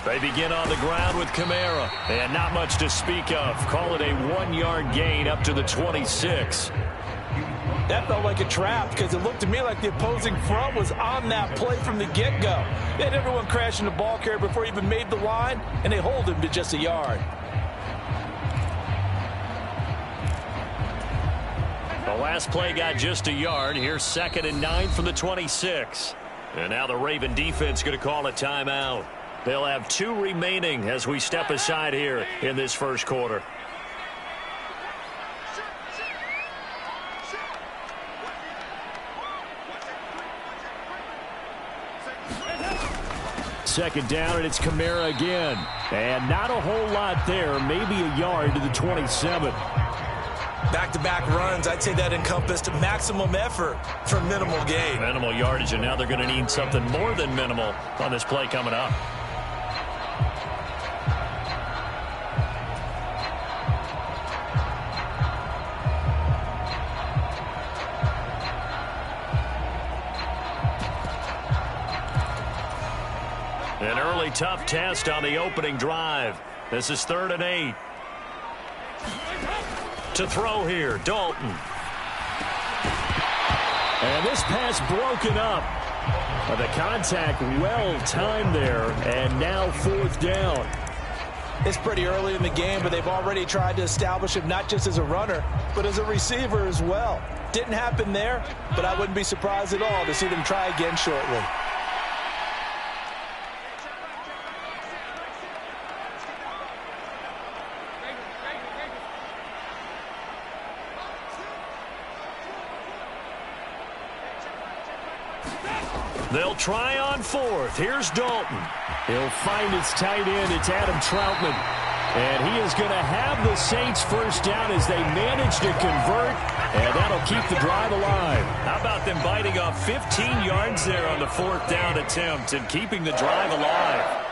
They begin on the ground with Kamara, and not much to speak of. Call it a 1-yard gain up to the 26. That felt like a trap because it looked to me like the opposing front was on that play from the get-go. They had everyone crashing the ball carrier before he even made the line, and they hold him to just a yard. The last play got just a yard. Here's 2nd and 9 from the 26. And now the Raven defense going to call a timeout. They'll have 2 remaining as we step aside here in this first quarter. Second down, and it's Kamara again. And not a whole lot there, maybe a yard to the 27. Back-to-back runs, I'd say that encompassed maximum effort for minimal gain. Minimal yardage, and now they're going to need something more than minimal on this play coming up. An early tough test on the opening drive. This is 3rd and 8. To throw here, Dalton. And this pass broken up. The contact well timed there, and now 4th down. It's pretty early in the game, but they've already tried to establish him not just as a runner, but as a receiver as well. Didn't happen there, but I wouldn't be surprised at all to see them try again shortly. They'll try on 4th. Here's Dalton. He'll find his tight end. It's Adam Troutman. And he is going to have the Saints first down as they manage to convert. And that'll keep the drive alive. How about them biting off 15 yards there on the 4th down attempt and keeping the drive alive?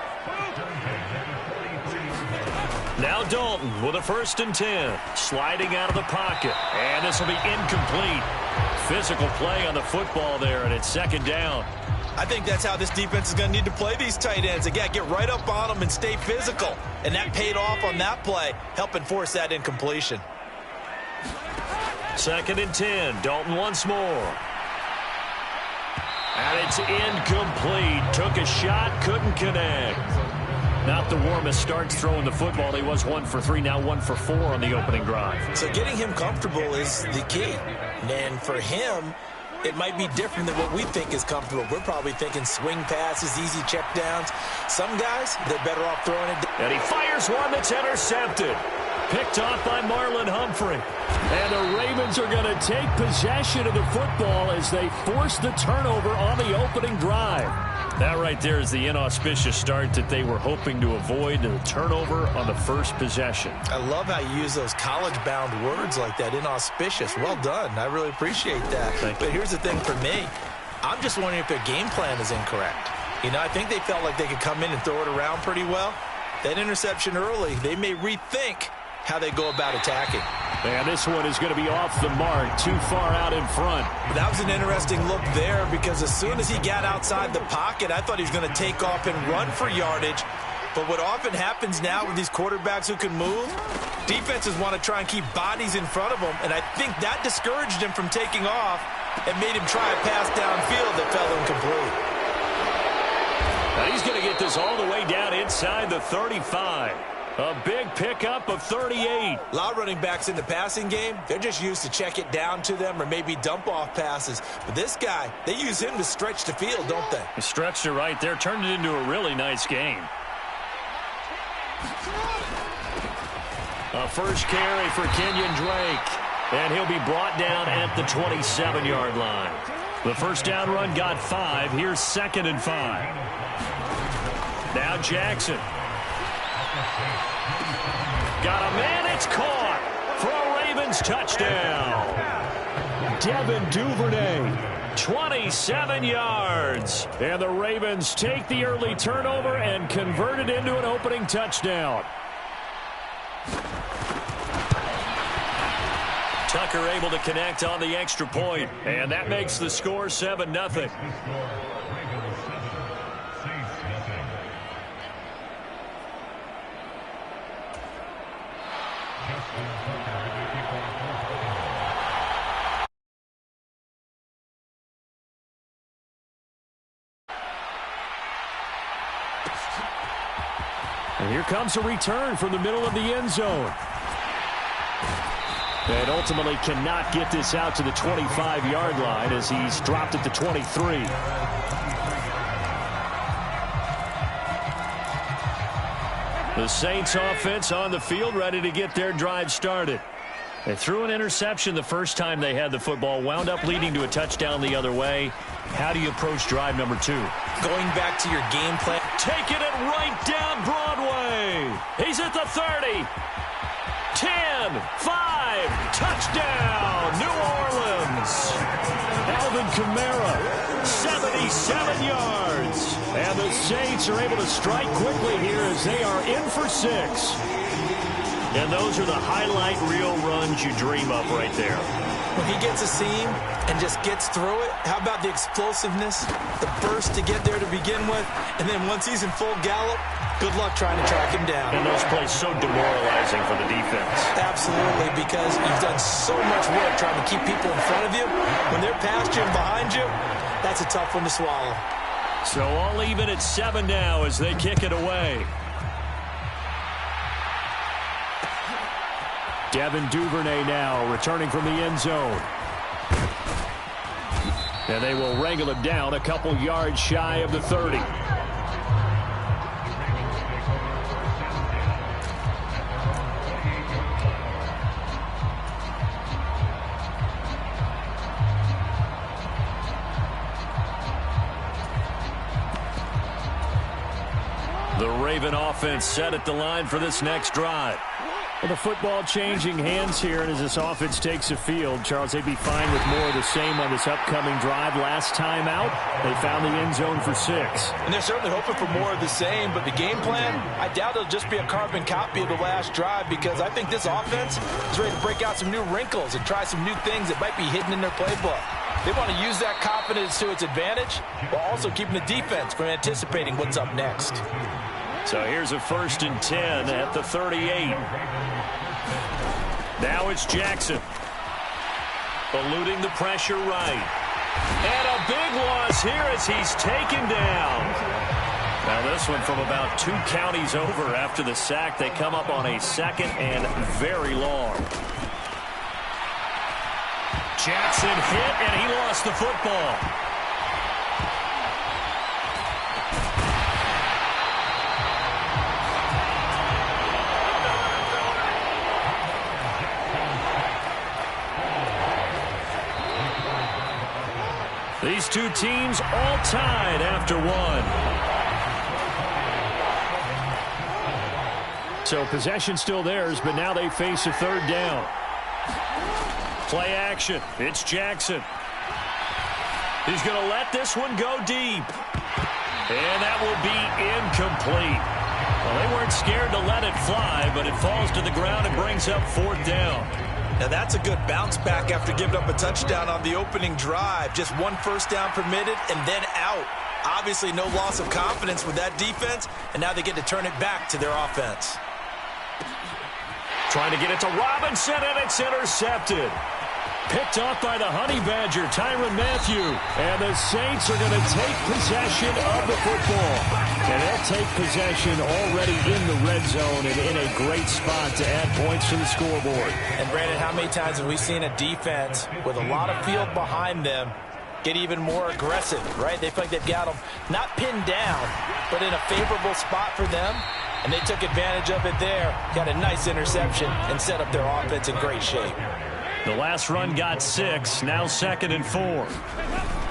Now Dalton with a 1st and 10. Sliding out of the pocket. And this will be incomplete. Physical play on the football there, and it's 2nd down. I think that's how this defense is going to need to play these tight ends. They got to get right up on them and stay physical. And that paid off on that play, helping force that incompletion. 2nd and 10. Dalton once more. And it's incomplete. Took a shot, couldn't connect. Not the warmest starts throwing the football. He was 1 for 3, now 1 for 4 on the opening drive. So getting him comfortable is the key. And for him, it might be different than what we think is comfortable. We're probably thinking swing passes, easy checkdowns. Some guys, they're better off throwing it. And he fires one that's intercepted. Picked off by Marlon Humphrey. And the Ravens are going to take possession of the football as they force the turnover on the opening drive. That right there is the inauspicious start that they were hoping to avoid, the turnover on the first possession. I love how you use those college-bound words like that, inauspicious. Well done. I really appreciate that. But here's the thing for me. I'm just wondering if their game plan is incorrect. You know, I think they felt like they could come in and throw it around pretty well. That interception early, they may rethink how they go about attacking. And this one is going to be off the mark, too far out in front. That was an interesting look there because as soon as he got outside the pocket, I thought he was going to take off and run for yardage. But what often happens now with these quarterbacks who can move, defenses want to try and keep bodies in front of them, and I think that discouraged him from taking off and made him try a pass downfield that fell incomplete. Now he's going to get this all the way down inside the 35. A big pickup of 38. A lot of running backs in the passing game, they're just used to check it down to them or maybe dump off passes. But this guy, they use him to stretch the field, don't they? He stretched it right there, turned it into a really nice game. A first carry for Kenyon Drake. And he'll be brought down at the 27-yard line. The first down run got 5. Here's 2nd and 5. Now Jackson. Got a man, it's caught for a Ravens touchdown. Devin Duvernay, 27 yards. And the Ravens take the early turnover and convert it into an opening touchdown. Tucker able to connect on the extra point, and that makes the score 7-0. And here comes a return from the middle of the end zone. And ultimately cannot get this out to the 25-yard line as he's dropped at the 23. The Saints offense on the field, ready to get their drive started. They threw an interception the first time they had the football, wound up leading to a touchdown the other way. How do you approach drive number 2? Going back to your game plan. Taking it right down Broadway. He's at the 30. 10, 5, touchdown, New Orleans. Alvin Kamara, 77 yards. And the Saints are able to strike quickly here as they are in for 6. And those are the highlight reel runs you dream of right there. When he gets a seam and just gets through it, how about the explosiveness, the burst to get there to begin with, and then once he's in full gallop, good luck trying to track him down. And those plays so demoralizing for the defense. Absolutely, because you've done so much work trying to keep people in front of you. When they're past you and behind you, that's a tough one to swallow. So all even at 7 now as they kick it away. Devin Duvernay now returning from the end zone. And they will wrangle him down a couple yards shy of the 30. The Raven offense set at the line for this next drive. Well, the football changing hands here, and as this offense takes the field, Charles, they'd be fine with more of the same on this upcoming drive. Last time out, they found the end zone for 6. And they're certainly hoping for more of the same, but the game plan, I doubt it'll just be a carbon copy of the last drive, because I think this offense is ready to break out some new wrinkles and try some new things that might be hidden in their playbook. They want to use that confidence to its advantage while also keeping the defense from anticipating what's up next. So here's a 1st and 10 at the 38. Now it's Jackson. Eluding the pressure right. And a big loss here as he's taken down. Now this one from about 2 counties over after the sack. They come up on a 2nd and very long. Jackson hit, and he lost the football. These two teams all tied after 1. So possession still theirs, but now they face a 3rd down. Play action. It's Jackson. He's going to let this one go deep. And that will be incomplete. Well, they weren't scared to let it fly, but it falls to the ground and brings up 4th down. Now that's a good bounce back after giving up a touchdown on the opening drive. Just 1 first down permitted and then out. Obviously no loss of confidence with that defense, and now they get to turn it back to their offense. Trying to get it to Robinson, and it's intercepted. Picked off by the Honey Badger, Tyrann Mathieu. And the Saints are going to take possession of the football. And they'll take possession already in the red zone and in a great spot to add points to the scoreboard. And Brandon, how many times have we seen a defense with a lot of field behind them get even more aggressive, right? They feel like they've got them not pinned down, but in a favorable spot for them. And they took advantage of it there. Got a nice interception and set up their offense in great shape. The last run got 6, now 2nd and 4.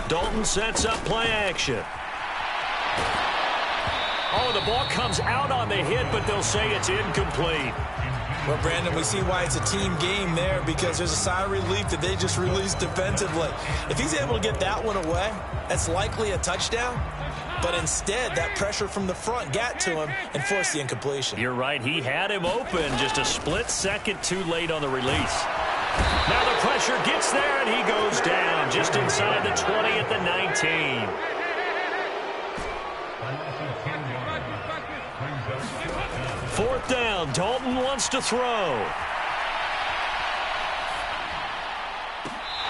Dalton sets up play action. Oh, the ball comes out on the hit, but they'll say it's incomplete. Well, Brandon, we see why it's a team game there, because there's a sigh of relief that they just released defensively. If he's able to get that one away, that's likely a touchdown. But instead, that pressure from the front got to him and forced the incompletion. You're right. He had him open, just a split second too late on the release. Now the pressure gets there, and he goes down just inside the 20 at the 19. Fourth down. Dalton wants to throw.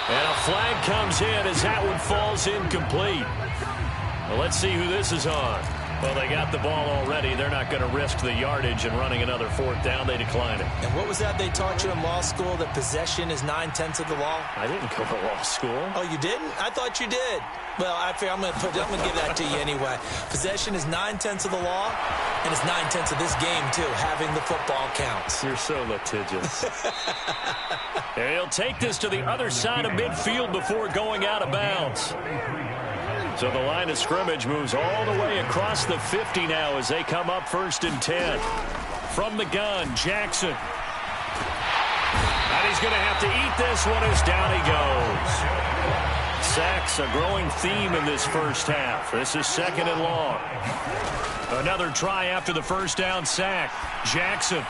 And a flag comes in as that one falls incomplete. Well, let's see who this is on. Well, they got the ball already. They're not going to risk the yardage and running another fourth down. They decline it. And what was that they taught you in law school, that possession is 9/10 of the law? I didn't go to law school. Oh, you didn't? I thought you did. Well, I'm going to give that to you anyway. Possession is 9/10 of the law, and it's 9/10 of this game, too. Having the football counts. You're so litigious. And he'll take this to the other side of midfield before going out of bounds. So the line of scrimmage moves all the way across the 50 now as they come up 1st and 10. From the gun, Jackson. And he's going to have to eat this one as down he goes. Sacks, a growing theme in this first half. This is 2nd and long. Another try after the first down sack. Jackson.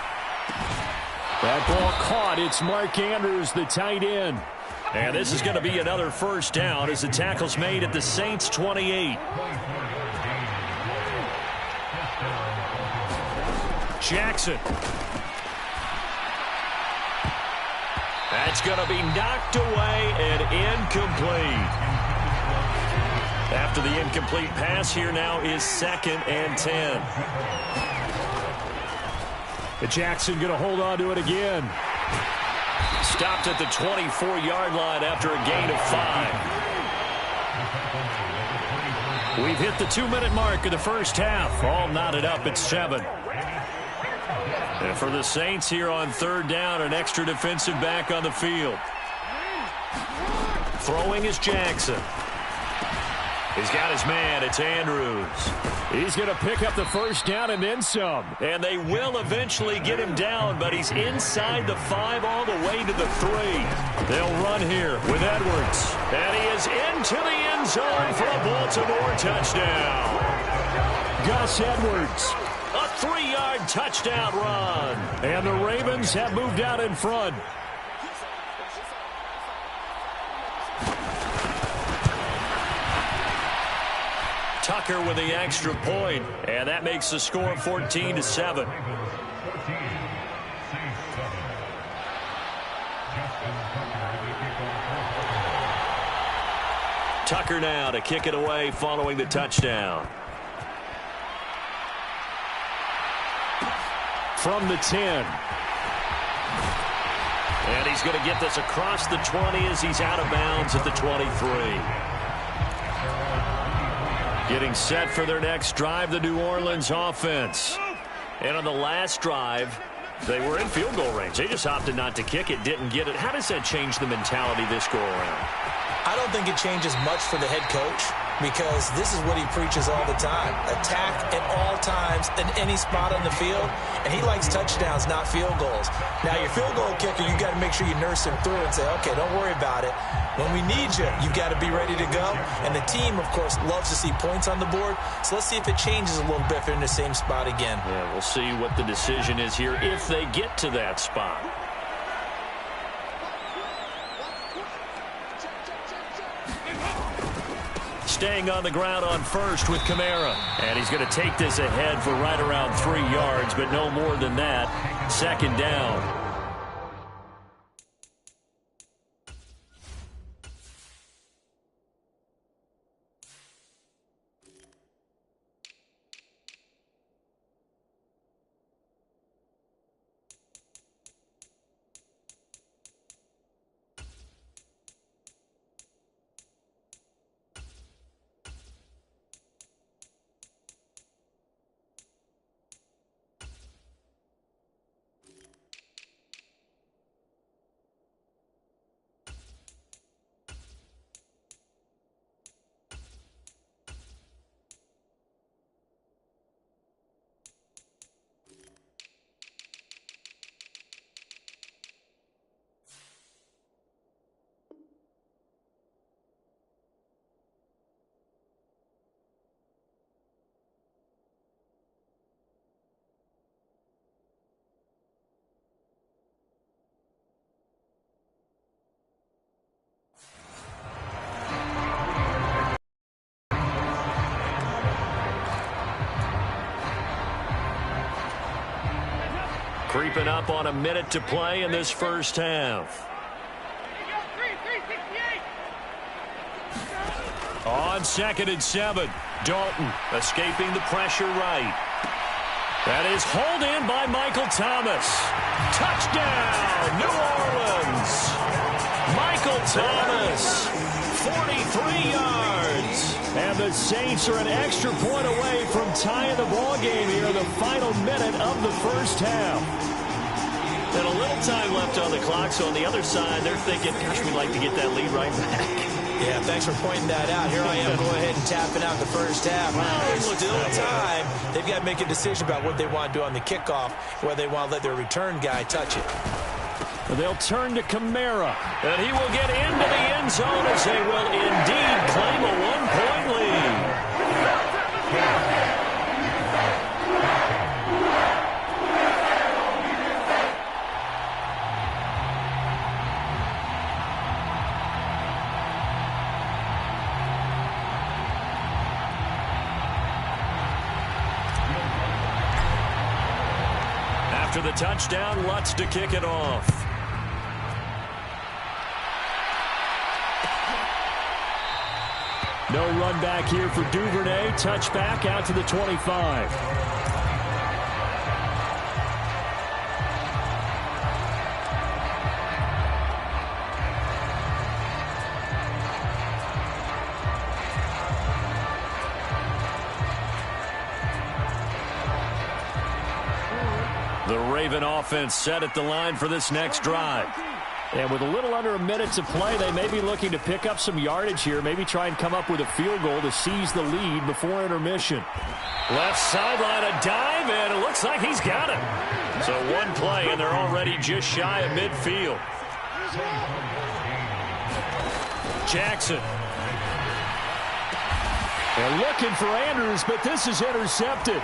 That ball caught. It's Mark Andrews, the tight end. And this is going to be another first down as the tackle's made at the Saints 28. Jackson. That's going to be knocked away and incomplete. After the incomplete pass, here now is 2nd and 10. Jackson going to hold on to it again. Stopped at the 24-yard line after a gain of 5. We've hit the 2-minute mark of the first half. All knotted up at 7. And for the Saints here on 3rd down, an extra defensive back on the field. Throwing is Jackson. He's got his man. It's Andrews. He's going to pick up the first down and then some. And they will eventually get him down, but he's inside the 5 all the way to the 3. They'll run here with Edwards. And he is into the end zone for a Baltimore touchdown. Gus Edwards. A 3-yard touchdown run. And the Ravens have moved out in front. Tucker with the extra point, and that makes the score 14-7. Tucker now to kick it away following the touchdown. From the 10. And he's going to get this across the 20 as he's out of bounds at the 23. Getting set for their next drive, the New Orleans offense. And on the last drive, they were in field goal range. They just opted not to kick it, didn't get it. How does that change the mentality this go around? I don't think it changes much for the head coach, because this is what he preaches all the time. Attack at all times in any spot on the field, and he likes touchdowns, not field goals. Now, your field goal kicker, you got to make sure you nurse him through and say, okay, don't worry about it. When we need you, you've got to be ready to go. And the team, of course, loves to see points on the board. So let's see if it changes a little bit if they're in the same spot again. Yeah, we'll see what the decision is here if they get to that spot. Staying on the ground on first with Kamara. And he's going to take this ahead for right around 3 yards, but no more than that. 2nd down. Creeping up on a minute to play in this first half. On 2nd and 7, Dalton escaping the pressure right. That is hauled in by Michael Thomas. Touchdown, New Orleans. Michael Thomas, 43 yards. And the Saints are an extra point away from tying the ball game here in the final minute of the first half. And a little time left on the clock, so on the other side, they're thinking, gosh, we'd like to get that lead right back. Yeah, thanks for pointing that out. Here I am going ahead and tapping out the first half. There's still time. They've got to make a decision about what they want to do on the kickoff, whether they want to let their return guy touch it. They'll turn to Kamara, and he will get into the end zone as they will indeed claim a one-point lead. After the touchdown, Lutz to kick it off. No run back here for Duvernay. Touchback out to the 25. The Raven offense set at the line for this next drive. And with a little under a minute to play, they may be looking to pick up some yardage here, maybe try and come up with a field goal to seize the lead before intermission. Left sideline, a dive, and it looks like he's got it. So one play, and they're already just shy of midfield. Jackson. They're looking for Andrews, but this is intercepted.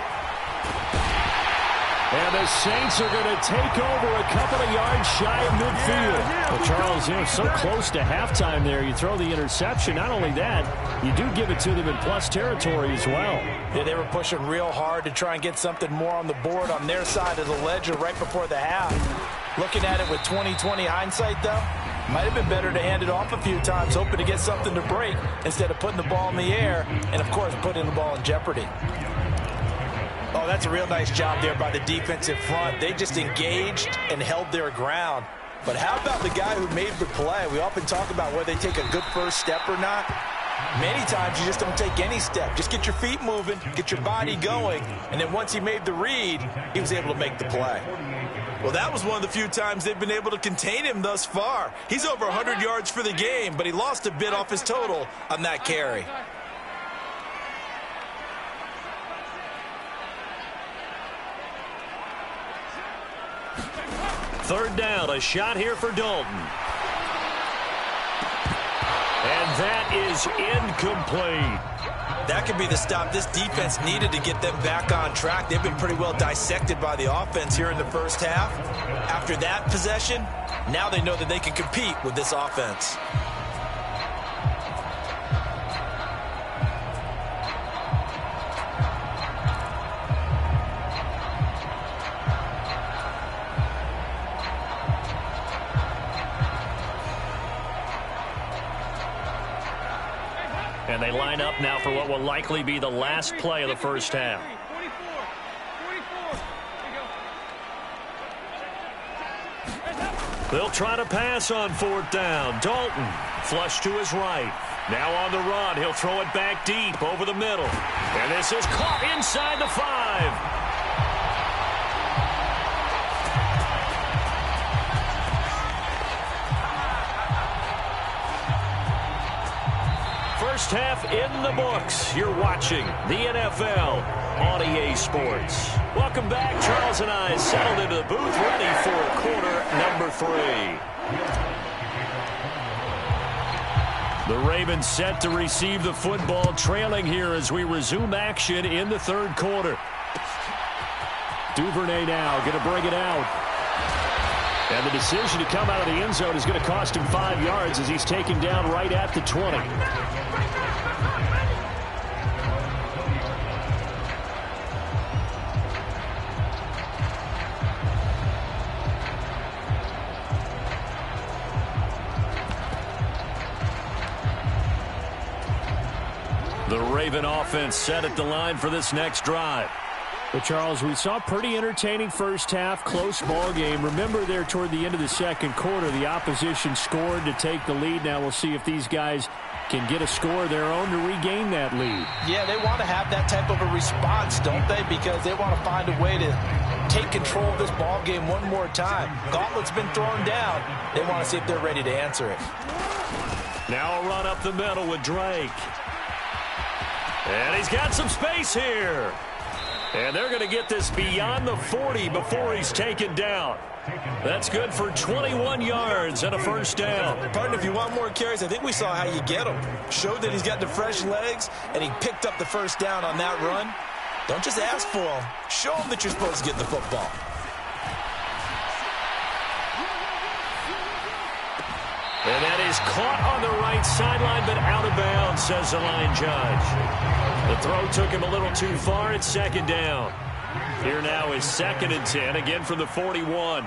And the Saints are going to take over a couple of yards shy of midfield. Well, Charles, so close to halftime there. You throw the interception. Not only that, you do give it to them in plus territory as well. Yeah, they were pushing real hard to try and get something more on the board on their side of the ledger right before the half. Looking at it with 20/20 hindsight, though, might have been better to hand it off a few times, hoping to get something to break instead of putting the ball in the air and, of course, putting the ball in jeopardy. Oh, that's a real nice job there by the defensive front. They just engaged and held their ground. But how about the guy who made the play? We often talk about whether they take a good first step or not. Many times you just don't take any step. Just get your feet moving, get your body going, and then once he made the read, he was able to make the play. Well, that was one of the few times they've been able to contain him thus far. He's over 100 yards for the game, but he lost a bit off his total on that carry. Third down, a shot here for Dalton. And that is incomplete. That could be the stop this defense needed to get them back on track. They've been pretty well dissected by the offense here in the first half. After that possession, now they know that they can compete with this offense. And they line up now for what will likely be the last play of the first half. They'll try to pass on fourth down. Dalton, flush to his right. Now on the run, he'll throw it back deep over the middle. And this is caught inside the 5. First half in the books. You're watching the NFL on EA Sports. Welcome back. Charles and I settled into the booth, ready for quarter number 3. The Ravens set to receive the football, trailing here as we resume action in the third quarter. Duvernay now going to bring it out. And the decision to come out of the end zone is going to cost him 5 yards as he's taken down right at the 20. The Raven offense set at the line for this next drive. Well, Charles, we saw a pretty entertaining first half, close ball game. Remember there toward the end of the second quarter, the opposition scored to take the lead. Now we'll see if these guys can get a score of their own to regain that lead. Yeah, they want to have that type of a response, don't they? Because they want to find a way to take control of this ball game one more time. Gauntlet's been thrown down. They want to see if they're ready to answer it. Now a run up the middle with Drake. And he's got some space here. And they're going to get this beyond the 40 before he's taken down. That's good for 21 yards and a first down. Partner, if you want more carries, I think we saw how you get him. Showed that he's got the fresh legs, and he picked up the first down on that run. Don't just ask for him. Show him that you're supposed to get the football. And that is caught on the right sideline, but out of bounds, says the line judge. The throw took him a little too far. It's second down. Here now is 2nd and 10, again from the 41.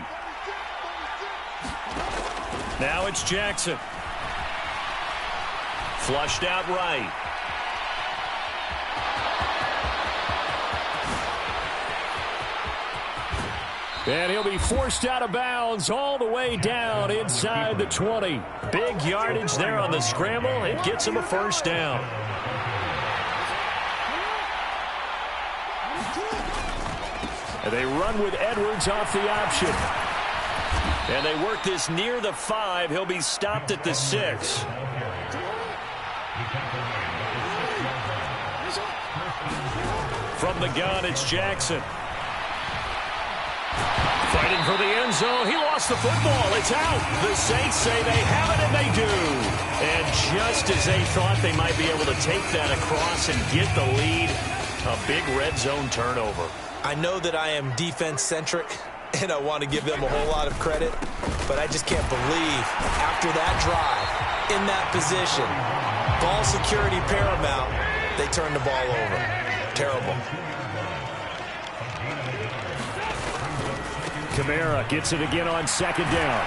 Now it's Jackson. Flushed out right. And he'll be forced out of bounds all the way down inside the 20. Big yardage there on the scramble. It gets him a first down. And they run with Edwards off the option. And they work this near the 5. He'll be stopped at the 6. From the gun, it's Jackson. Fighting for the end zone. He lost the football. It's out. The Saints say they have it, and they do. And just as they thought they might be able to take that across and get the lead, a big red zone turnover. I know that I am defense-centric, and I want to give them a whole lot of credit, but I just can't believe after that drive, in that position, ball security paramount, they turn the ball over. Terrible. Kamara gets it again on 2nd down.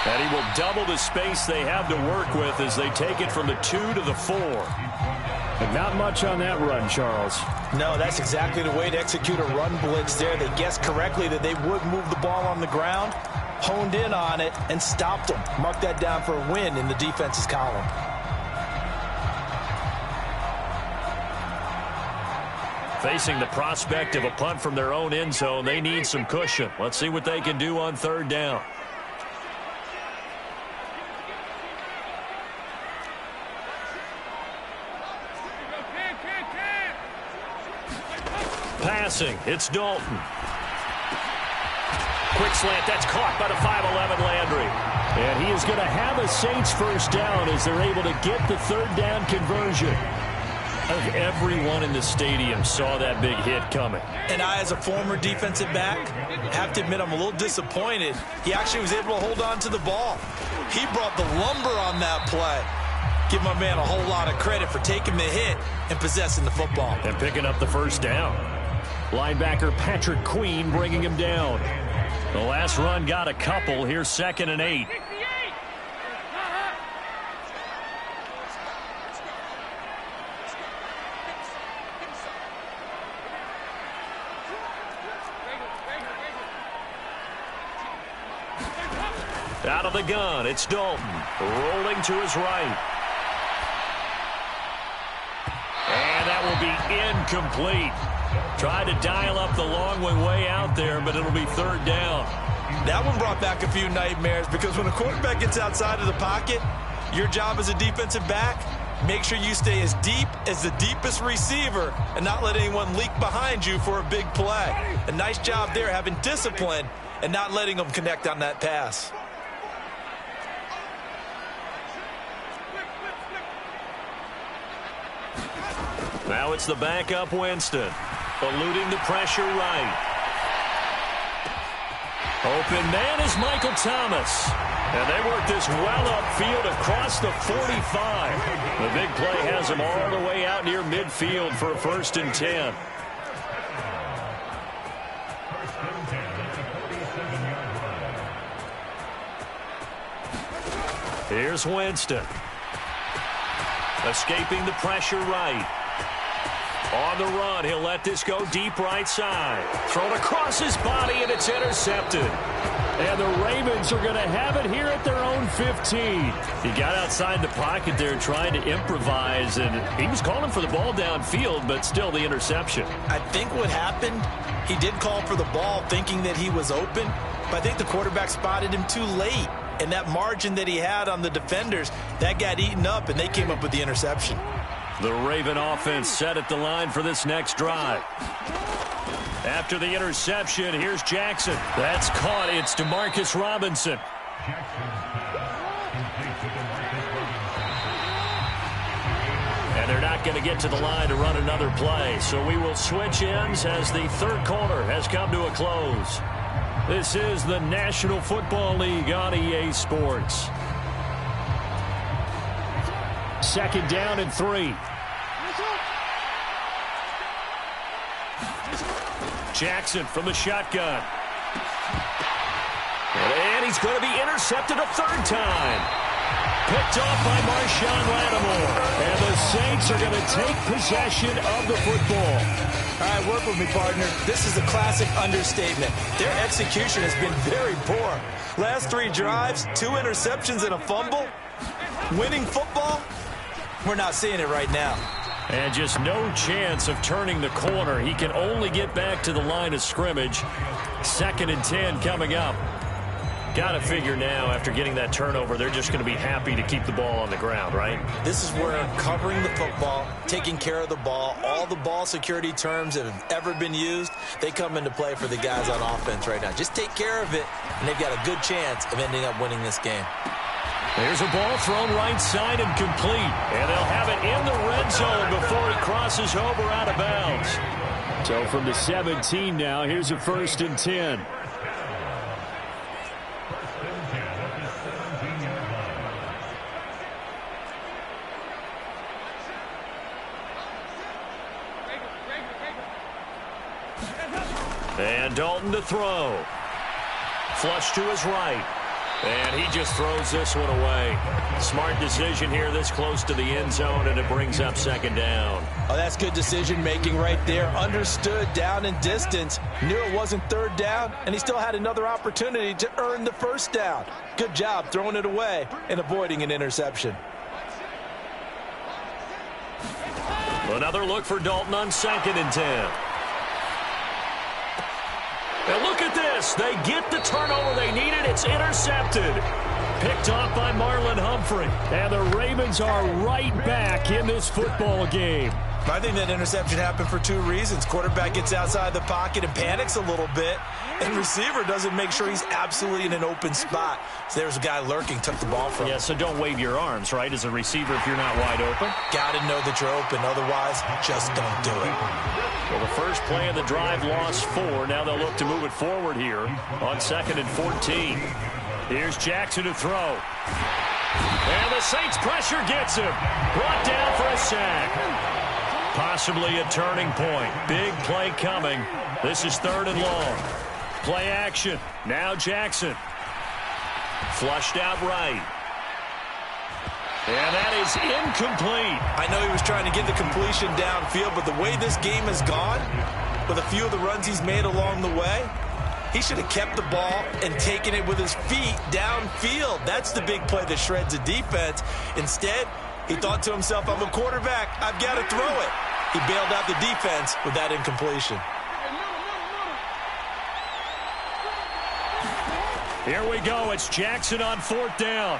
And he will double the space they have to work with as they take it from the 2 to the 4. And not much on that run, Charles. No, that's exactly the way to execute a run blitz there. They guessed correctly that they would move the ball on the ground, honed in on it, and stopped them. Mark that down for a win in the defense's column. Facing the prospect of a punt from their own end zone, they need some cushion. Let's see what they can do on 3rd down. Passing, it's Dalton. Quick slant, that's caught by the 5'11" Landry. And he is going to have a Saints first down as they're able to get the 3rd down conversion. Of everyone in the stadium saw that big hit coming. And I, as a former defensive back, have to admit I'm a little disappointed. He actually was able to hold on to the ball. He brought the lumber on that play. Give my man a whole lot of credit for taking the hit and possessing the football. And picking up the first down. Linebacker Patrick Queen bringing him down. The last run got a couple. Here's 2nd and 8. Out of the gun, it's Dalton. Rolling to his right. And that will be incomplete. Tried to dial up the long way out there, but it'll be 3rd down. That one brought back a few nightmares because when a quarterback gets outside of the pocket, your job as a defensive back, make sure you stay as deep as the deepest receiver and not let anyone leak behind you for a big play. A nice job there having discipline and not letting them connect on that pass. Now it's the backup Winston. Eluding the pressure right. Open man is Michael Thomas. And they work this well upfield across the 45. The big play has them all the way out near midfield for a 1st and 10. Here's Winston. Escaping the pressure right. On the run, he'll let this go deep right side. Thrown across his body, and it's intercepted. And the Ravens are going to have it here at their own 15. He got outside the pocket there trying to improvise, and he was calling for the ball downfield, but still the interception. I think what happened, he did call for the ball thinking that he was open, but I think the quarterback spotted him too late. And that margin that he had on the defenders, that got eaten up, and they came up with the interception. The Raven offense set at the line for this next drive. After the interception, here's Jackson. That's caught. It's Demarcus Robinson. And they're not going to get to the line to run another play. So we will switch ends as the third quarter has come to a close. This is the National Football League on EA Sports. Second down and 3. Jackson from the shotgun. And he's going to be intercepted a third time. Picked off by Marshawn Lattimore. And the Saints are going to take possession of the football. All right, work with me, partner. This is a classic understatement. Their execution has been very poor. Last 3 drives, 2 interceptions and a fumble. Winning football? We're not seeing it right now. And just no chance of turning the corner. He can only get back to the line of scrimmage. 2nd and 10 coming up. Got to figure now, after getting that turnover, they're just going to be happy to keep the ball on the ground, right? This is where covering the football, taking care of the ball, all the ball security terms that have ever been used, they come into play for the guys on offense right now. Just take care of it, and they've got a good chance of ending up winning this game. There's a ball thrown right side and complete. And they'll have it in the red zone before he crosses over out of bounds. So from the 17 now, here's a 1st and 10. And Dalton to throw. Flush to his right. And he just throws this one away. Smart decision here this close to the end zone, and it brings up 2nd down. Oh, that's good decision-making right there. Understood down and distance. Knew it wasn't 3rd down, and he still had another opportunity to earn the 1st down. Good job throwing it away and avoiding an interception. Another look for Dalton on 2nd and 10. And look at this. They get the turnover they needed. It's intercepted. Picked off by Marlon Humphrey. And the Ravens are right back in this football game. I think that interception happened for 2 reasons. Quarterback gets outside the pocket and panics a little bit. And receiver doesn't make sure he's absolutely in an open spot. So there's a guy lurking, took the ball from him. Yeah, so don't wave your arms, right, as a receiver if you're not wide open. Got to know that you're open. Otherwise, just don't do it. Well, the first play of the drive lost 4. Now they'll look to move it forward here on 2nd and 14. Here's Jackson to throw. And the Saints pressure gets him. Brought down for a sack. Possibly a turning point. Big play coming. This is 3rd and long. Play action. Now Jackson. Flushed out right. And that is incomplete. I know he was trying to get the completion downfield, but the way this game has gone, with a few of the runs he's made along the way, he should have kept the ball and taken it with his feet downfield. That's the big play that shreds a defense. Instead, he thought to himself, I'm a quarterback. I've got to throw it. He bailed out the defense with that incompletion. Here we go. It's Jackson on 4th down.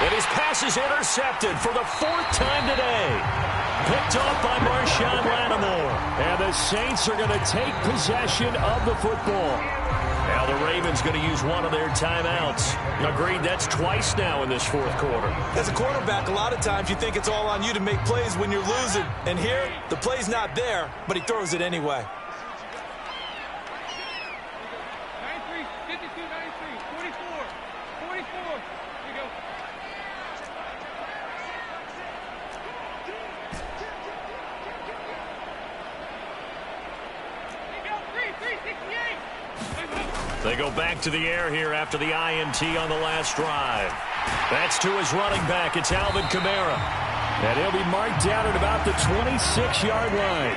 And his pass is intercepted for the 4th time today. Picked off by Marshawn Lattimore. And the Saints are going to take possession of the football. Now the Ravens going to use one of their timeouts. Agreed, that's twice now in this 4th quarter. As a quarterback, a lot of times you think it's all on you to make plays when you're losing. And here, the play's not there, but he throws it anyway. 93, 52, 93, 44, 44. Here you go. They go back to the air here after the INT on the last drive. That's to his running back. It's Alvin Kamara. And he'll be marked down at about the 26-yard line.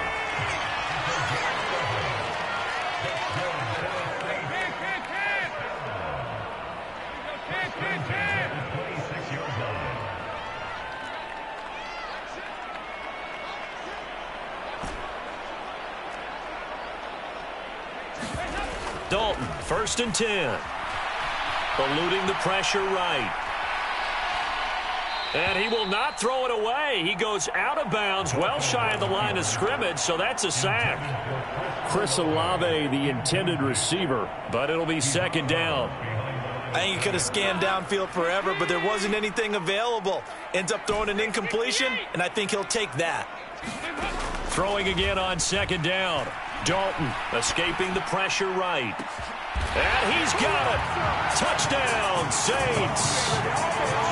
Dalton, 1st and 10. Eluding the pressure right. And he will not throw it away. He goes out of bounds, well shy of the line of scrimmage, so that's a sack. Chris Olave, the intended receiver, but it'll be 2nd down. I think he could have scanned downfield forever, but there wasn't anything available. Ends up throwing an incompletion, and I think he'll take that. Throwing again on 2nd down. Dalton escaping the pressure right. And he's got it. Touchdown, Saints.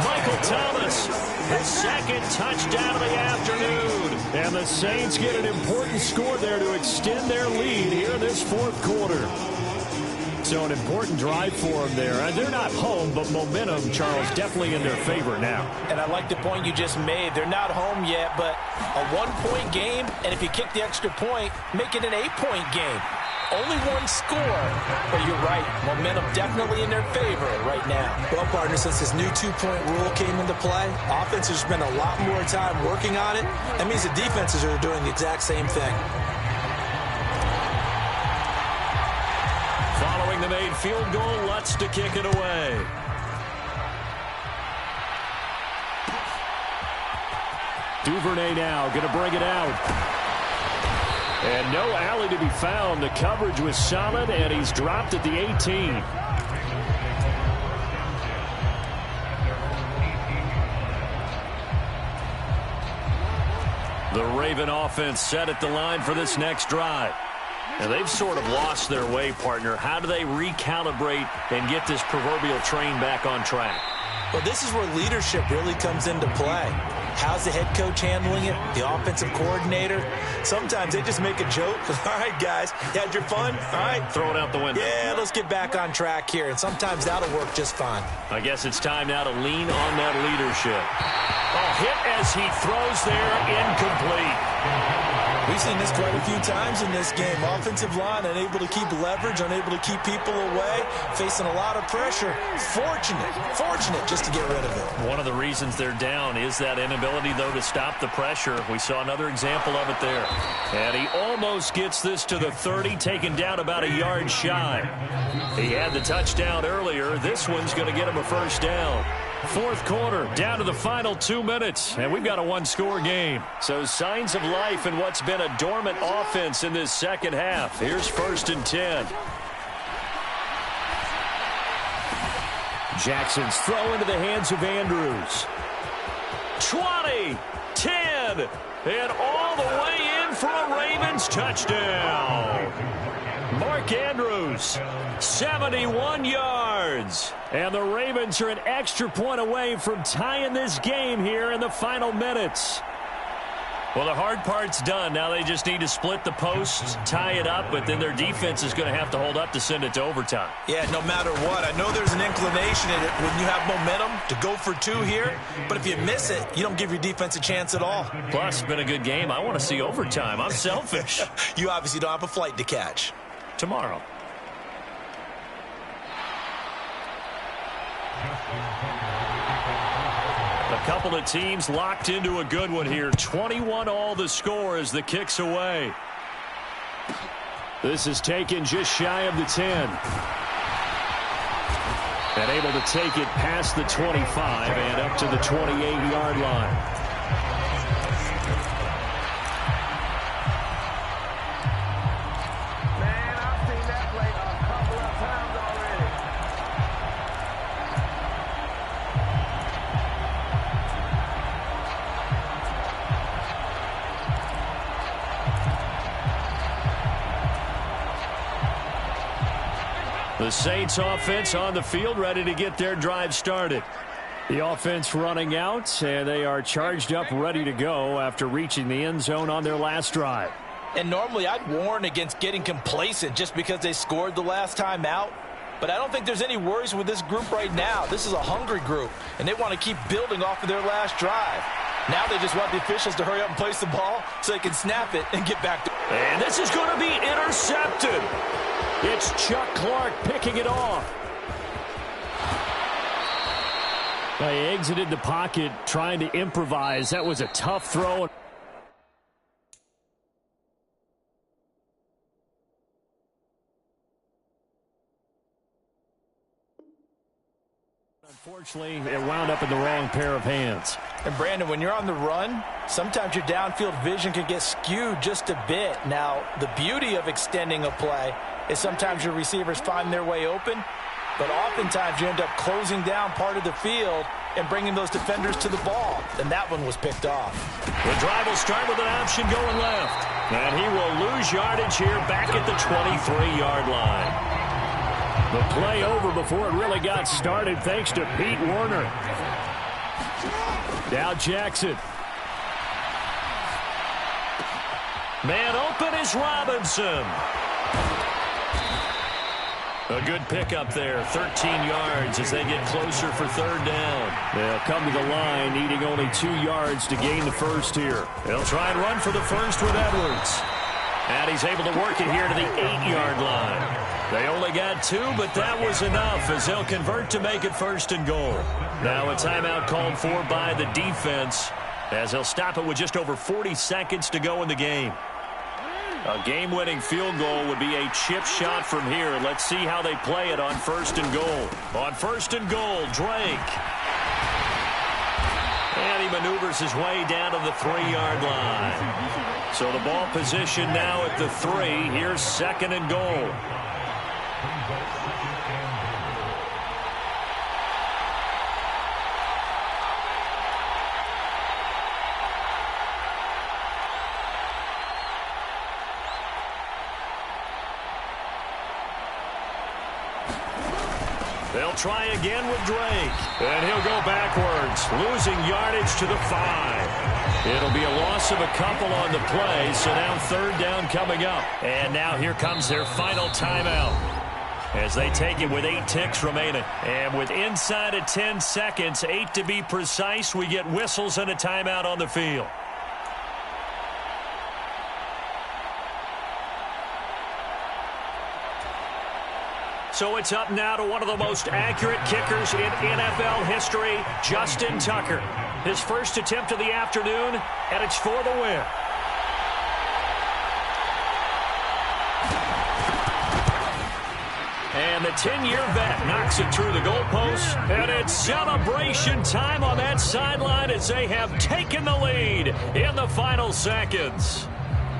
Michael Thomas, his 2nd touchdown of the afternoon. And the Saints get an important score there to extend their lead here in this 4th quarter. So an important drive for them there. And they're not home, but momentum, Charles, definitely in their favor now. And I like the point you just made. They're not home yet, but a 1-point game, and if you kick the extra point, make it an 8-point game. Only one score, but you're right. Momentum definitely in their favor right now. Well, partner, since this new 2-point rule came into play, offenses spend a lot more time working on it. That means the defenses are doing the exact same thing. Following the made field goal, Lutz to kick it away. Duvernay now going to bring it out. And no alley to be found. The coverage was solid, and he's dropped at the 18. The Raven offense set at the line for this next drive. And they've sort of lost their way, partner. How do they recalibrate and get this proverbial train back on track? Well, this is where leadership really comes into play. How's the head coach handling it? The offensive coordinator? Sometimes they just make a joke. All right, guys, you had your fun? All right. Throw it out the window. Yeah, let's get back on track here. And sometimes that'll work just fine. I guess it's time now to lean on that leadership. A hit as he throws there, incomplete. We've seen this quite a few times in this game. Offensive line unable to keep leverage, unable to keep people away, facing a lot of pressure. Fortunate just to get rid of it. One of the reasons they're down is that inability, though, to stop the pressure. We saw another example of it there. And he almost gets this to the 30, taken down about a yard shy. He had the touchdown earlier. This one's going to get him a 1st down. 4th quarter, down to the final 2 minutes, and we've got a 1-score game. So signs of life in what's been a dormant offense in this 2nd half. Here's 1st and 10. Jackson's throw into the hands of Andrews. 20, 10, and all the way in for a Ravens touchdown. Mark Andrews, 71 yards. And the Ravens are an extra point away from tying this game here in the final minutes. Well, the hard part's done. Now they just need to split the posts, tie it up, but then their defense is going to have to hold up to send it to overtime. Yeah, no matter what. I know there's an inclination in it when you have momentum to go for 2 here, but if you miss it, you don't give your defense a chance at all. Plus, it's been a good game. I want to see overtime. I'm selfish. You obviously don't have a flight to catch. Tomorrow. A couple of teams locked into a good one here. 21-all the score as the kick's away. This is taken just shy of the 10. And able to take it past the 25 and up to the 28-yard line. The Saints offense on the field, ready to get their drive started. The offense running out, and they are charged up, ready to go after reaching the end zone on their last drive. And normally I'd warn against getting complacent just because they scored the last time out. But I don't think there's any worries with this group right now. This is a hungry group, and they want to keep building off of their last drive. Now they just want the officials to hurry up and place the ball so they can snap it and get back to... And this is going to be intercepted. It's Chuck Clark picking it off. They exited the pocket trying to improvise. That was a tough throw. Unfortunately, it wound up in the wrong pair of hands. And Brandon, when you're on the run, sometimes your downfield vision can get skewed just a bit. Now, the beauty of extending a play is sometimes your receivers find their way open, but oftentimes you end up closing down part of the field and bringing those defenders to the ball. And that one was picked off. The drive will start with an option going left. And he will lose yardage here back at the 23-yard line. The play over before it really got started thanks to Pete Werner. Now Jackson. Man open is Robinson. A good pickup there, 13 yards as they get closer for third down. They'll come to the line needing only 2 yards to gain the first here. They'll try and run for the first with Edwards. And he's able to work it here to the 8-yard line. They only got 2, but that was enough as they'll convert to make it first and goal. Now a timeout called for by the defense as they'll stop it with just over 40 seconds to go in the game. A game-winning field goal would be a chip shot from here. Let's see how they play it on first and goal. On first and goal, Drake. And he maneuvers his way down to the 3-yard line. So the ball position now at the 3. Here's second and goal. They'll try again with Drake. And he'll go backwards, losing yardage to the 5. It'll be a loss of a couple on the play, so now third down coming up. And now here comes their final timeout as they take it with 8 ticks remaining. And with inside of 10 seconds, 8 to be precise, we get whistles and a timeout on the field. So it's up now to one of the most accurate kickers in NFL history, Justin Tucker. His first attempt of the afternoon, and it's for the win. And the 10-year vet knocks it through the goalpost, and it's celebration time on that sideline as they have taken the lead in the final seconds.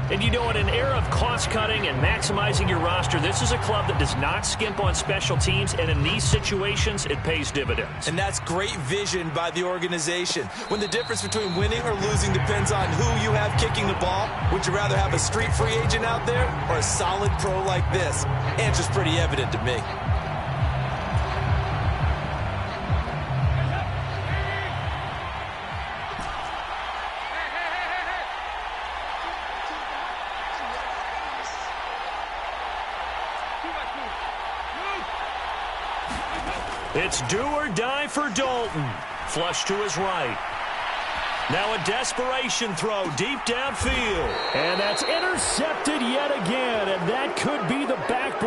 And you know, in an era of cost-cutting and maximizing your roster, this is a club that does not skimp on special teams, and in these situations, it pays dividends. And that's great vision by the organization. When the difference between winning or losing depends on who you have kicking the ball, would you rather have a street free agent out there or a solid pro like this? Answer's pretty evident to me. It's do or die for Dalton. Flush to his right. Now a desperation throw deep downfield. And that's intercepted yet again. And that could be the backbone